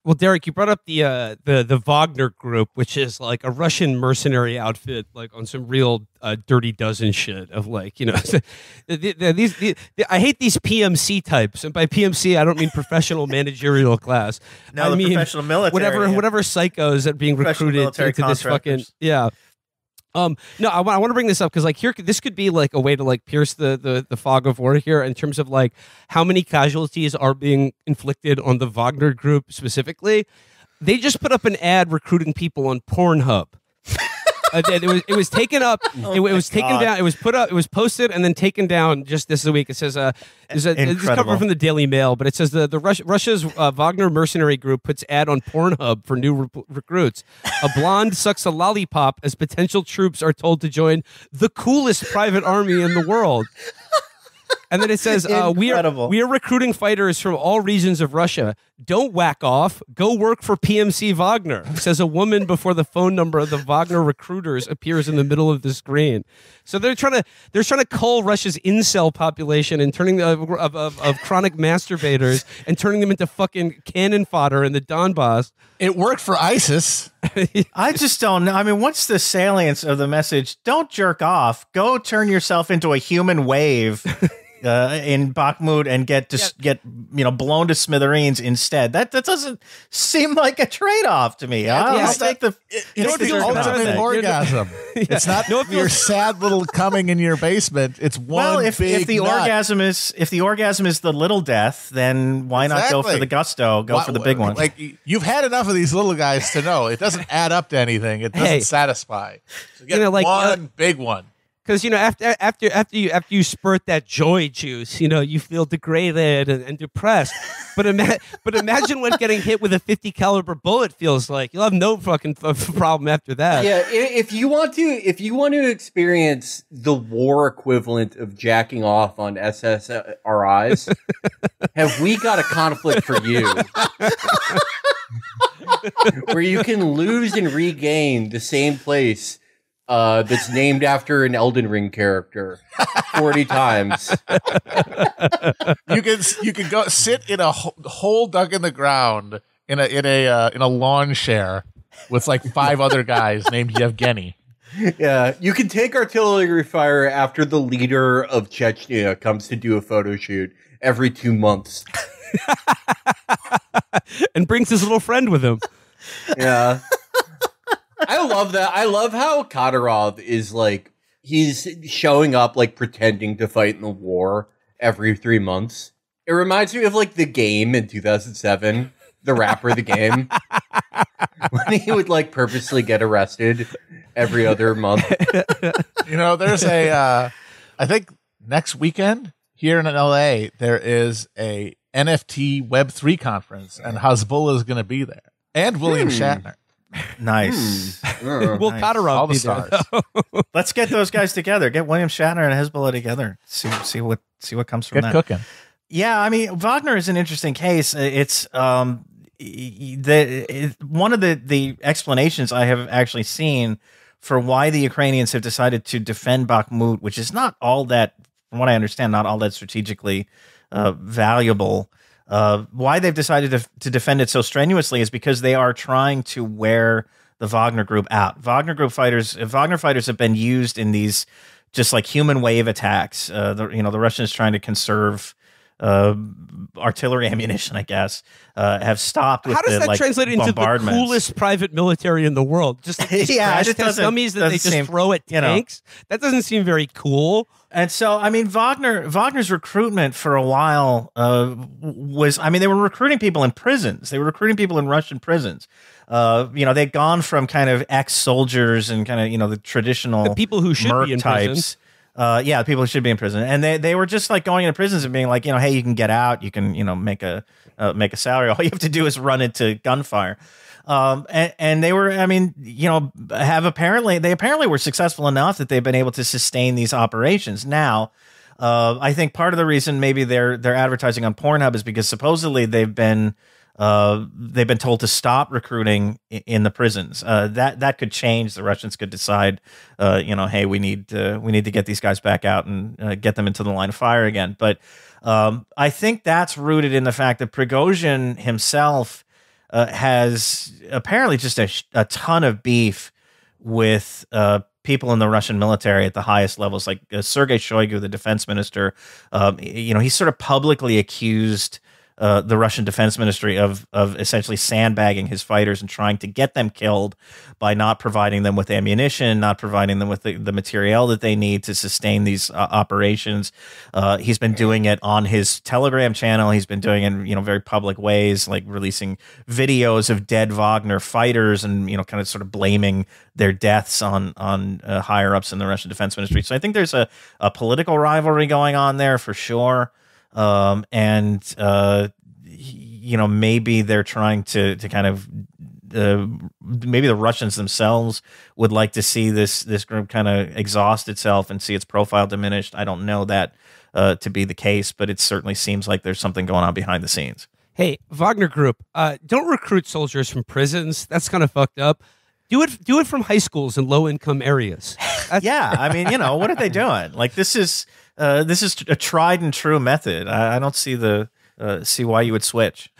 Well, Derek, you brought up the Wagner Group, which is like a Russian mercenary outfit, like on some real Dirty Dozen shit of like, you know, I hate these PMC types, and by PMC I don't mean professional managerial class. No, I mean professional military, whatever psychos that are being recruited into this fucking No, I want to bring this up because like here, this could be like a way to like pierce the fog of war here in terms of like how many casualties are being inflicted on the Wagner Group specifically. They just put up an ad recruiting people on Pornhub. It was taken up. It was taken down. It was put up. It was posted and then taken down just this week. It says this is covered from the Daily Mail, but it says the Russia's Wagner mercenary group puts ad on Pornhub for new recruits. A blonde sucks a lollipop as potential troops are told to join the coolest private army in the world. And then it says, we are recruiting fighters from all regions of Russia. Don't whack off. Go work for PMC Wagner, says a woman before the phone number of the Wagner recruiters appears in the middle of the screen. So they're trying to cull Russia's incel population and turning of chronic masturbators and turning them into fucking cannon fodder in the Donbass. It worked for ISIS. I just don't know. I mean, what's the salience of the message? Don't jerk off. Go turn yourself into a human wave. In Bakhmut and get blown to smithereens instead. That doesn't seem like a trade-off to me. I'll take the it's the ultimate orgasm. It's not your sad little coming in your basement. It's one if the orgasm is the little death, then why not go for the gusto? Go for the big one. Like you've had enough of these little guys to know it doesn't add up to anything. It doesn't satisfy. So get one big one. Because after you spurt that joy juice, you feel degraded and depressed. But imagine what getting hit with a 50 caliber bullet feels like. You'll have no fucking problem after that. Yeah, if you want to experience the war equivalent of jacking off on SSRIs, have we got a conflict for you? Where you can lose and regain the same place. That's named after an Elden Ring character 40 times. You can go sit in a hole dug in the ground in a lawn chair with like 5 other guys named Yevgeny. Yeah, you can take artillery fire after the leader of Chechnya comes to do a photo shoot every 2 months. And brings his little friend with him. Yeah. I love that. I love how Kadyrov is like, he's showing up like pretending to fight in the war every 3 months. It reminds me of like The Game in 2007, the rapper The Game, when he would like purposely get arrested every other month. There's I think next weekend here in LA, there is a NFT Web3 conference and Hezbollah is going to be there and William Shatner. Nice. Will Kadyrov all the be stars. there? Let's get those guys together. Get William Shatner and Hezbollah together. See what comes from that. Get cooking. Yeah, I mean, Wagner is an interesting case. It's one of the explanations I have actually seen for why the Ukrainians have decided to defend Bakhmut, which is not all that, from what I understand, not all that strategically valuable. Why they've decided to defend it so strenuously is because they are trying to wear the Wagner Group out. Wagner fighters have been used in these just like human wave attacks. The Russians trying to conserve artillery ammunition, I guess, have stopped with How does that translate into the bombardments. Coolest private military in the world? Just like these crash test dummies that they just throw at tanks? That doesn't seem very cool. And so, I mean, Wagner's recruitment for a while they were recruiting people in prisons. They were recruiting people in Russian prisons. They'd gone from kind of ex-soldiers and kind of, the traditional the people who should be in types. The people who should be in prison. And they were just like going into prisons and being like, hey, you can get out. You can, make a salary. All you have to do is run into gunfire. And they were, they apparently were successful enough that they've been able to sustain these operations. Now, I think part of the reason maybe they're advertising on Pornhub is because supposedly they've been told to stop recruiting in the prisons. That could change. The Russians could decide, hey, we need to get these guys back out and get them into the line of fire again. But I think that's rooted in the fact that Prigozhin himself has apparently just a ton of beef with people in the Russian military at the highest levels, like Sergei Shoigu, the defense minister. He sort of publicly accused the Russian defense ministry of essentially sandbagging his fighters and trying to get them killed by not providing them with ammunition, not providing them with the materiel that they need to sustain these operations. He's been doing it on his Telegram channel. He's been doing it in very public ways, like releasing videos of dead Wagner fighters and kind of sort of blaming their deaths on higher ups in the Russian defense ministry. So I think there's a political rivalry going on there for sure. Maybe they're trying to kind of maybe the Russians themselves would like to see this group kind of exhaust itself and see its profile diminished. I don't know that to be the case, but it certainly seems like there's something going on behind the scenes. Hey, Wagner Group, don't recruit soldiers from prisons. That's kind of fucked up. Do it from high schools in low income areas. Yeah, I mean, what are they doing? Like this is a tried and true method. I don't see see why you would switch.